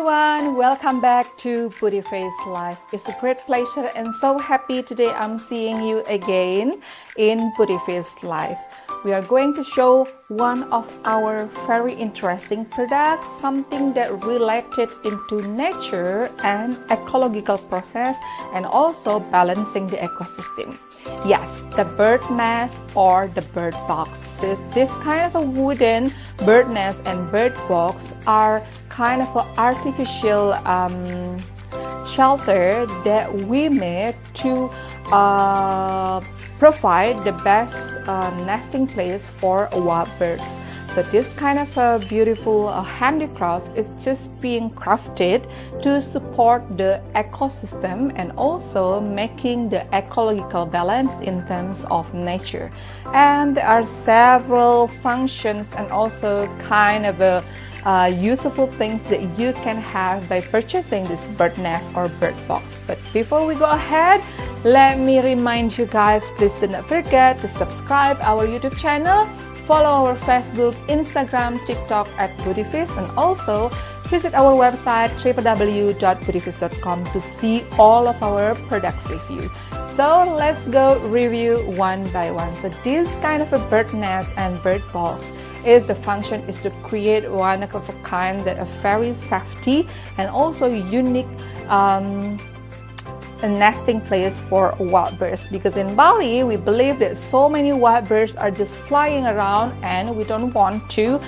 everyone, welcome back to Budivis Life. It's a great pleasure and so happy today I'm seeing you again in Budivis Life. We are going to show one of our very interesting products, something that related into nature and ecological process and also balancing the ecosystem. Yes, the bird nest or the bird box. This kind of a wooden bird nest and bird box are kind of an artificial shelter that we made to provide the best nesting place for wild birds. So this kind of a beautiful handicraft is just being crafted to support the ecosystem and also making the ecological balance in terms of nature. And there are several functions and also kind of useful things that you can have by purchasing this bird nest or bird box. But before we go ahead, let me remind you guys, please do not forget to subscribe our YouTube channel, follow our Facebook, Instagram, TikTok at Budivis, and also visit our website www.budivis.com to see all of our products review. So let's go review one by one. So this kind of a bird nest and bird box is the function is to create one of a kind that are very safety and also unique a nesting place for wild birds, because in Bali we believe that so many wild birds are just flying around and we don't want to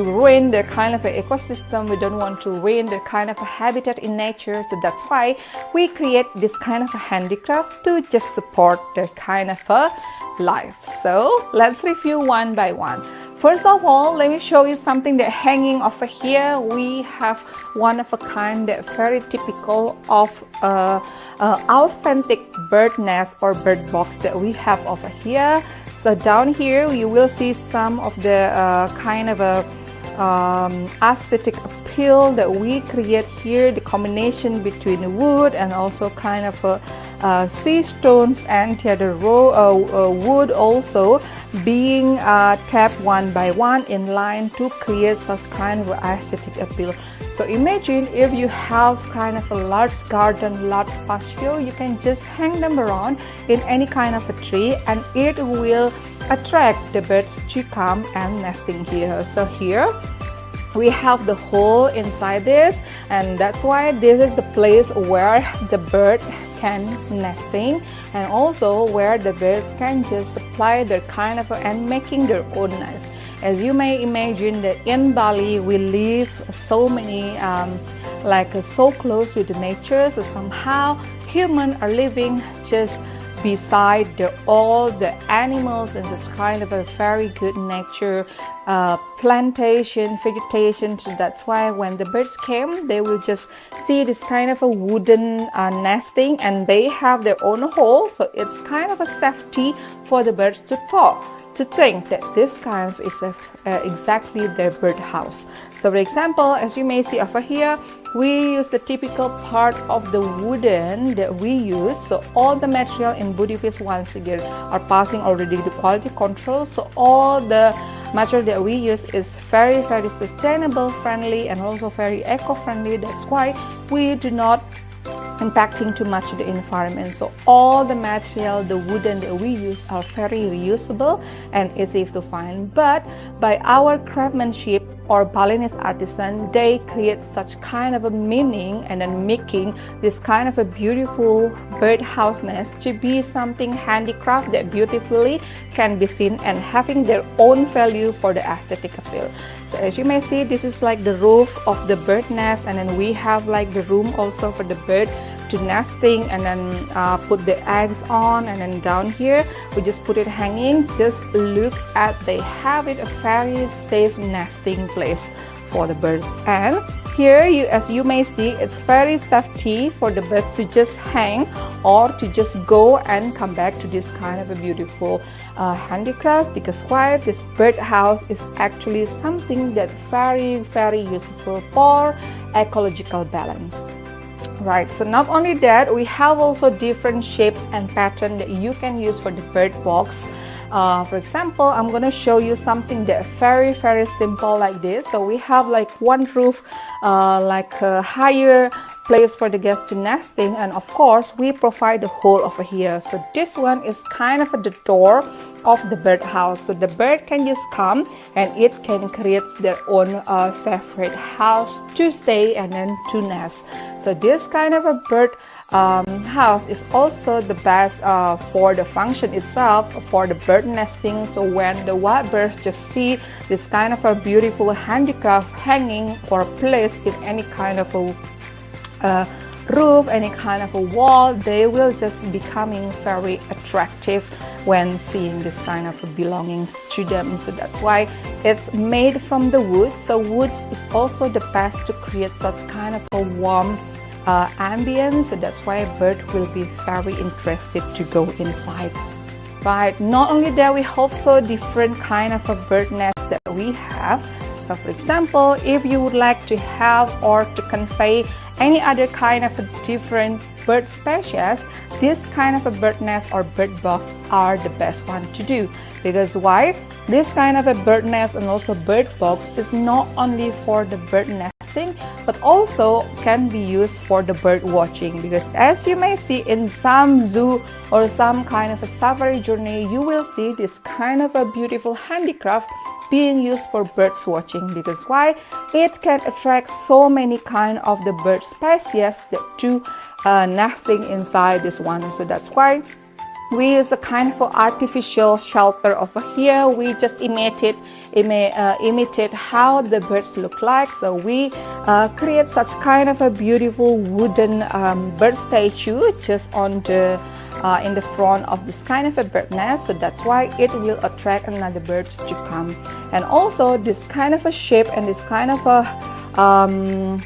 ruin their kind of an ecosystem. We don't want to ruin their kind of a habitat in nature. So that's why we create this kind of a handicraft to just support their kind of a life. So let's review one by one. First of all, let me show you something that hanging over here. We have one of a kind that very typical of authentic bird nest or bird box that we have over here. So down here you will see some of the kind of a aesthetic appeal that we create here, the combination between wood and also kind of sea stones and the other wood also being tapped one by one in line to create such kind of aesthetic appeal. So imagine if you have kind of a large garden, large patio, you can just hang them around in any kind of a tree and it will attract the birds to come and nesting here. So here we have the hole inside this, and that's why this is the place where the bird can nesting and also where the birds can just supply their kind of and making their own nest. As you may imagine that in Bali we live so many so close with the nature, so somehow humans are living just beside all the animals and this kind of a very good nature plantation, vegetation. So that's why when the birds came, they will just see this kind of a wooden nesting and they have their own hole. So it's kind of a safety for the birds to think that this kind of is exactly their birdhouse. So for example, as you may see over here, we use the typical part of the wooden that we use. So all the material in Budivis once again are passing already the quality control. So all the material that we use is very sustainable friendly and also very eco-friendly. That's why we do not impacting too much the environment. So all the material, the wooden that we use are very reusable and easy to find. But by our craftsmanship or Balinese artisan, they create such kind of a meaning and then making this kind of a beautiful birdhouse nest to be something handicraft that beautifully can be seen and having their own value for the aesthetic appeal. So as you may see, this is like the roof of the bird nest, and then we have like the room also for the bird to nesting and then put the eggs on, and then down here we just put it hanging. Just look at, they have it a very safe nesting place for the birds. And here as you may see, it's very safety for the bird to just hang or to just go and come back to this kind of a beautiful handicraft, because why this birdhouse is actually something that's very useful for ecological balance. Right, so not only that, we have also different shapes and pattern that you can use for the bird box For example, I'm gonna show you something that very simple like this. So we have like one roof, like a higher place for the guests to nesting, and of course we provide the hole over here. So this one is kind of the door of the birdhouse, so the bird can just come and it can create their own favorite house to stay and then to nest. So this kind of a bird house is also the best for the function itself, for the bird nesting. So when the wild birds just see this kind of a beautiful handicraft hanging or placed in any kind of a roof, any kind of a wall, they will just becoming very attractive when seeing this kind of belongings to them. So that's why it's made from the wood. So wood is also the best to create such kind of a warm ambience. So that's why a bird will be very interested to go inside. Right, not only that, we also different kind of a bird nest that we have. So for example, if you would like to have or to convey any other kind of a different bird species, this kind of a bird nest or bird box are the best one to do. Because why? This kind of a bird nest and also bird box is not only for the bird nesting, but also can be used for the bird watching. Because as you may see in some zoo or some kind of a safari journey, you will see this kind of a beautiful handicraft being used for birds watching. Because why? It can attract so many kind of the bird species that to nesting inside this one. So that's why we use a kind of artificial shelter over here. We just imitate how the birds look like. So we create such kind of a beautiful wooden bird statue just on the in the front of this kind of a bird nest. So that's why it will attract another birds to come. And also this kind of a shape and this kind of a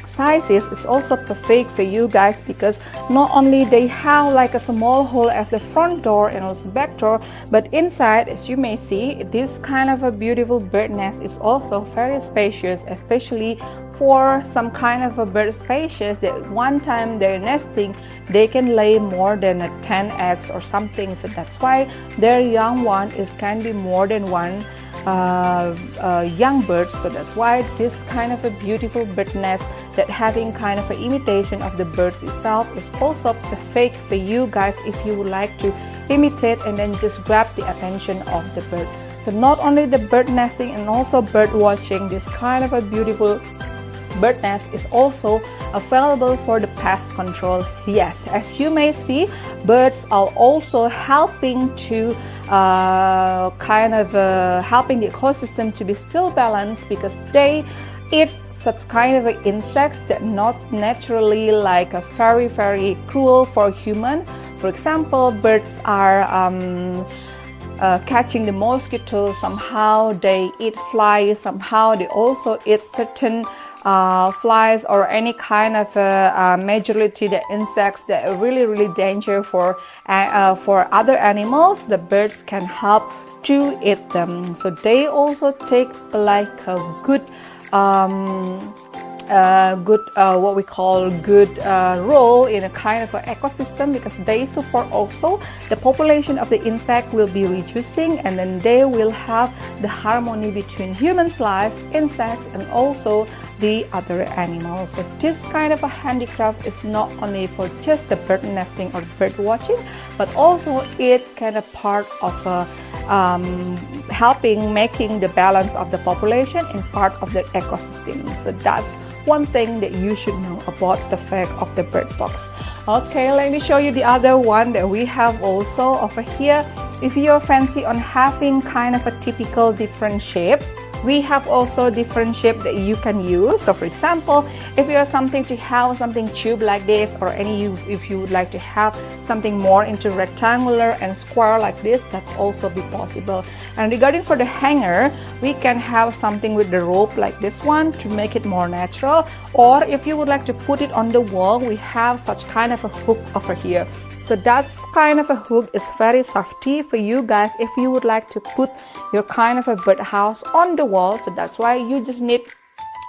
sizes is also perfect for you guys, because not only they have like a small hole as the front door and also back door, but inside, as you may see, this kind of a beautiful bird nest is also very spacious, especially for some kind of a bird species that one time they're nesting, they can lay more than 10 eggs or something. So that's why their young one can be more than one young birds. So that's why this kind of a beautiful bird nest that having kind of an imitation of the birds itself is also perfect for you guys if you would like to imitate and then just grab the attention of the bird. So not only the bird nesting and also bird watching, this kind of a beautiful bird nest is also available for the pest control. Yes, as you may see, birds are also helping to helping the ecosystem to be still balanced, because they eat such kind of insects that not naturally like a very cruel for human. For example, birds are catching the mosquito, somehow they eat flies, somehow they also eat certain flies or any kind of majority the insects that are really dangerous for other animals. The birds can help to eat them. So they also take like a good what we call good role in a kind of an ecosystem, because they support also the population of the insect will be reducing, and then they will have the harmony between humans' life, insects, and also the other animals. So this kind of a handicraft is not only for just the bird nesting or bird watching, but also it can a part of helping making the balance of the population and part of the ecosystem. So that's one thing that you should know about the fact of the bird box. Okay, let me show you the other one that we have also over here. If you're fancy on having kind of a typical different shape, we have also different shape that you can use. So for example, if you are something to have something tube like this, or if you would like to have something more into rectangular and square like this, that's also be possible. And regarding for the hanger, we can have something with the rope like this one to make it more natural, or if you would like to put it on the wall, we have such kind of a hook over here. So that's kind of a hook is very safety for you guys if you would like to put your kind of a birdhouse on the wall. So that's why you just need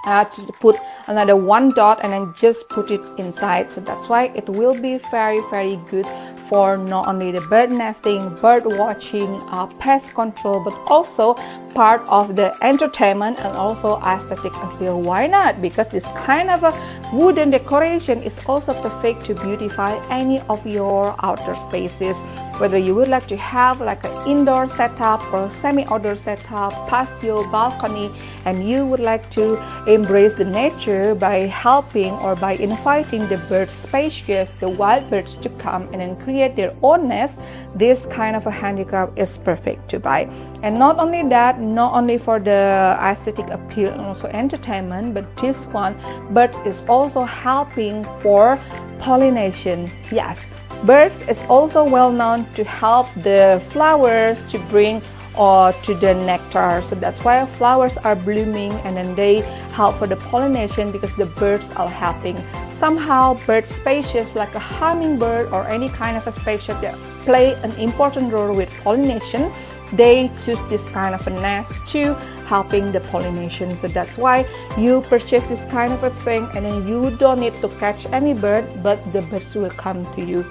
to put another one dot and then just put it inside. So that's why it will be very good for not only the bird nesting, bird watching, pest control, but also part of the entertainment and also aesthetic appeal. Why not? Because this kind of a wooden decoration is also perfect to beautify any of your outdoor spaces, whether you would like to have like an indoor setup or semi-outdoor setup, patio, balcony, and you would like to embrace the nature by helping or by inviting the bird species, the wild birds, to come and then create their own nest. This kind of a handicraft is perfect to buy. And not only that, not only for the aesthetic appeal and also entertainment, but this one bird is also helping for pollination. Yes, birds is also well known to help the flowers to bring or to the nectar, so that's why flowers are blooming and then they help for the pollination because the birds are helping. Somehow bird species like a hummingbird or any kind of a species that play an important role with pollination, they choose this kind of a nest to helping the pollination. So that's why you purchase this kind of a thing and then you don't need to catch any bird, but the birds will come to you.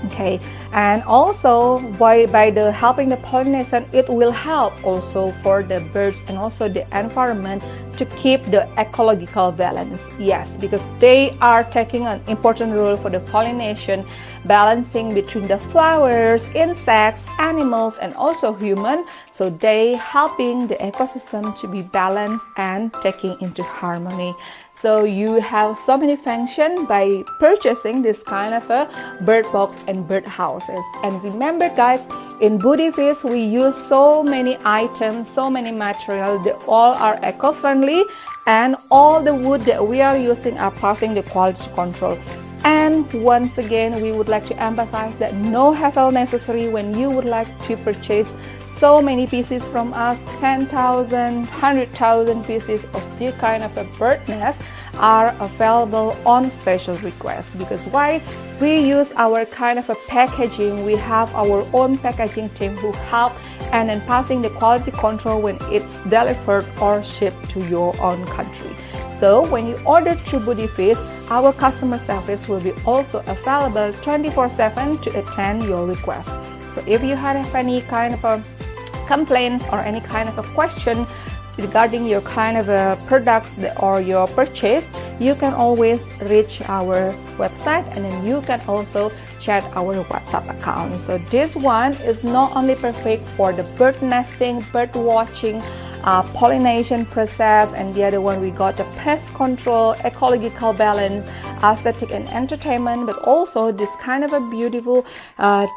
Okay, and also by the helping the pollination, it will help also for the birds and also the environment to keep the ecological balance. Yes, because they are taking an important role for the pollination, balancing between the flowers, insects, animals, and also human. So they helping the ecosystem to be balanced and taking into harmony. So you have so many functions by purchasing this kind of a bird box and bird houses. And remember guys, in Budivis we use so many items, so many materials, they all are eco-friendly, and all the wood that we are using are passing the quality control. And once again, we would like to emphasize that no hassle necessary when you would like to purchase so many pieces from us. 10,000, 100,000 pieces of this kind of a bird nest are available on special request. Because why? We use our kind of a packaging. We have our own packaging team who help and then passing the quality control when it's delivered or shipped to your own country. So when you order through Budivis, our customer service will be also available 24/7 to attend your request. So if you have any kind of a complaints or any kind of a question regarding your kind of a products or your purchase, you can always reach our website, and then you can also chat our WhatsApp account. So this one is not only perfect for the bird nesting, bird watching, pollination process, and the other one we got the pest control, ecological balance, aesthetic and entertainment, but also this kind of a beautiful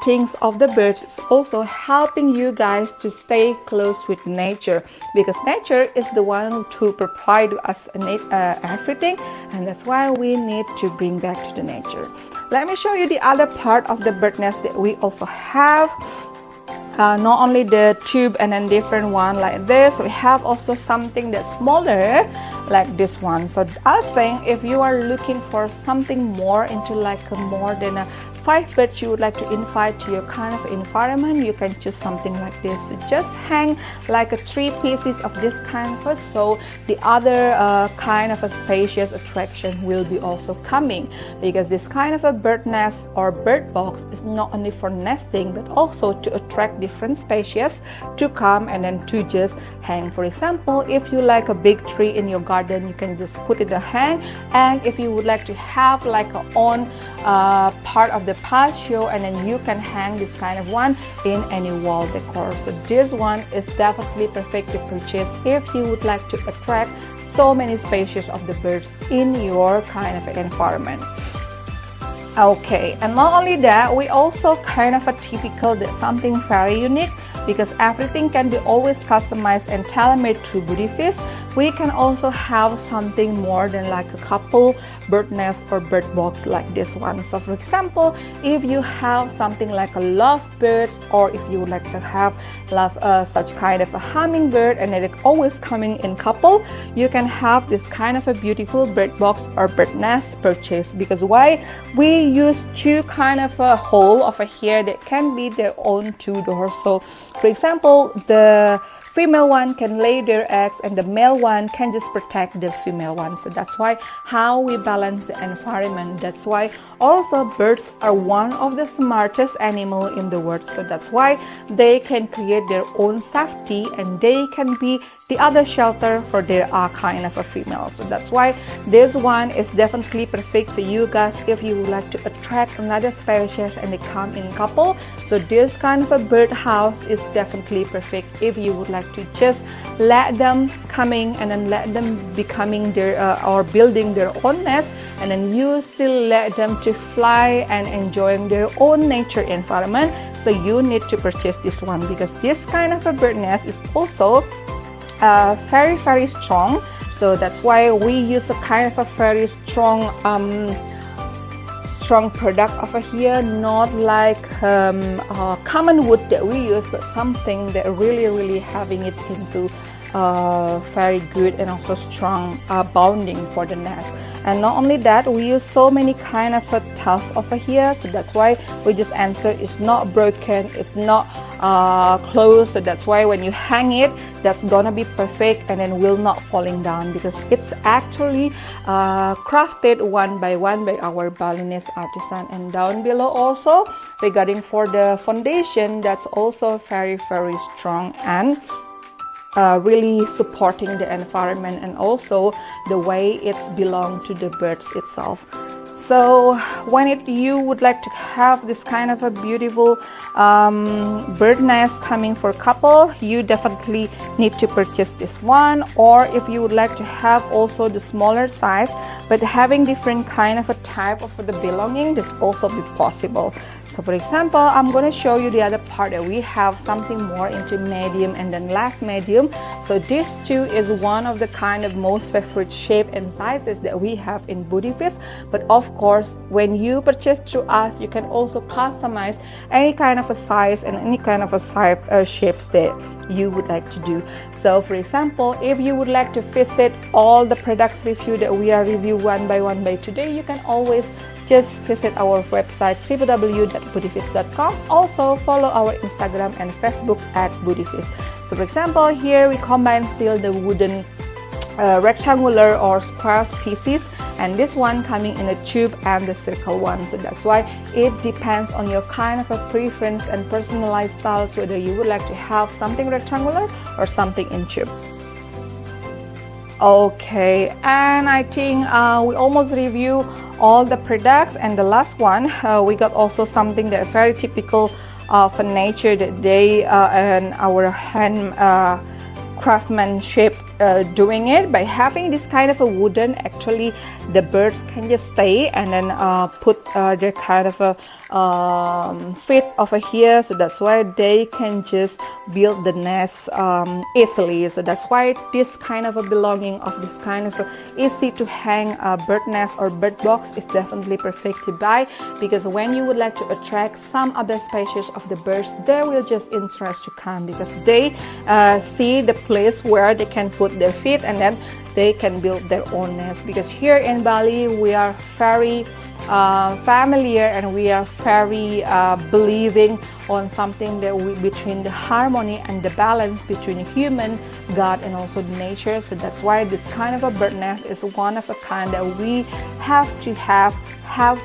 things of the birds is also helping you guys to stay close with nature, because nature is the one to provide us everything, and that's why we need to bring back to the nature. Let me show you the other part of the bird nest that we also have. Not only the tube and then different one like this, we have also something that's smaller like this one. So I think if you are looking for something more into like more than a 5 birds you would like to invite to your kind of environment, you can choose something like this. So just hang like a 3 pieces of this kind of, so the other kind of a spacious attraction will be also coming, because this kind of a bird nest or bird box is not only for nesting but also to attract different species to come and then to just hang. For example, if you like a big tree in your garden, you can just put it a hang, and if you would like to have like a own part of the patio, and then you can hang this kind of one in any wall decor. So this one is definitely perfect to purchase if you would like to attract so many species of the birds in your kind of environment. Okay, and not only that, we also kind of a typical that something very unique, because everything can be always customized and tailor-made through Budivis. We can also have something more than like a couple bird nest or bird box like this one. So for example, if you have something like a lovebirds, or if you would like to have such kind of a hummingbird and it's always coming in couple, you can have this kind of a beautiful bird box or bird nest purchase. Because why? We use 2 kind of a hole over here that can be their own 2 doors. So for example, the female one can lay their eggs and the male one can just protect the female one. So that's why how we balance the environment. That's why also birds are one of the smartest animal in the world. So that's why they can create their own safety and they can be the other shelter for their kind of a female. So that's why this one is definitely perfect for you guys if you would like to attract another species and they come in couple. So this kind of a birdhouse is definitely perfect if you would like to just let them coming and then let them becoming their or building their own nest, and then you still let them to fly and enjoying their own nature environment. So you need to purchase this one because this kind of a bird nest is also very strong. So that's why we use a kind of a very strong product over here, not like common wood that we use, but something that really having it into very good and also strong bonding for the nest. And not only that, we use so many kind of a tuft over here. So that's why we just answer it's not broken, it's not closed. So that's why when you hang it, that's gonna be perfect and then will not falling down because it's actually crafted one by our Balinese artisan. And down below also regarding for the foundation, that's also very strong and really supporting the environment and also the way it's belong to the birds itself. So when you would like to have this kind of a beautiful bird nest coming for couple, you definitely need to purchase this one. Or if you would like to have also the smaller size but having different kind of a type of the belonging, this also be possible. So for example, I'm going to show you the other part that we have something more into medium and then last medium. So this too is one of the kind of most favorite shape and sizes that we have in Budivis. But of course, when you purchase through us, you can also customize any kind of a size and any kind of a size shapes that you would like to do. So for example, if you would like to visit all the products review that we are review one by today, you can always just visit our website www.budivis.com. Also follow our Instagram and Facebook at Budivis. So for example, here we combine still the wooden rectangular or square pieces, and this one coming in a tube and the circle one. So that's why it depends on your kind of a preference and personalized styles, whether you would like to have something rectangular or something in tube. Okay, and I think we almost review all the products, and the last one we got also something that very typical of a nature that they and our hand craftsmanship doing it by having this kind of a wooden. Actually the birds can just stay and then put their kind of a feet over here, so that's why they can just build the nest easily. So that's why this kind of a belonging of this kind of a easy to hang bird nest or bird box is definitely perfect to buy, because when you would like to attract some other species of the birds, they will just interest to come because they see the place where they can put their feet and then they can build their own nest. Because here in Bali we are very familiar and we are very believing on something that between the harmony and the balance between human, God, and also nature. So that's why this kind of a bird nest is one of a kind that we have to have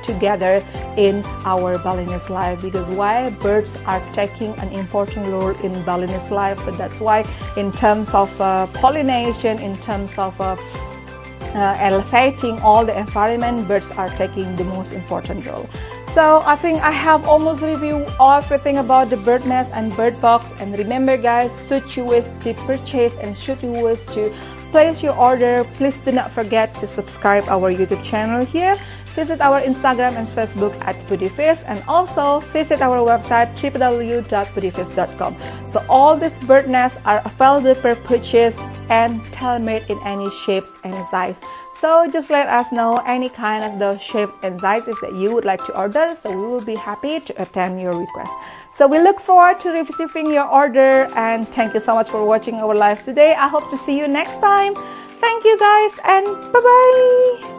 together in our Balinese life. Because why birds are taking an important role in Balinese life. So that's why in terms of pollination, in terms of elevating all the environment, birds are taking the most important role. So I think I have almost reviewed everything about the bird nest and bird box. And remember guys, should you wish to purchase and should you wish to place your order, please do not forget to subscribe our YouTube channel here. Visit our Instagram and Facebook at Budivis, and also visit our website www.budivis.com. So all these bird nests are available for purchase and tailor-made in any shapes and size. So just let us know any kind of those shapes and sizes that you would like to order, so we will be happy to attend your request. So we look forward to receiving your order, and thank you so much for watching our live today. I hope to see you next time. Thank you guys, and bye-bye.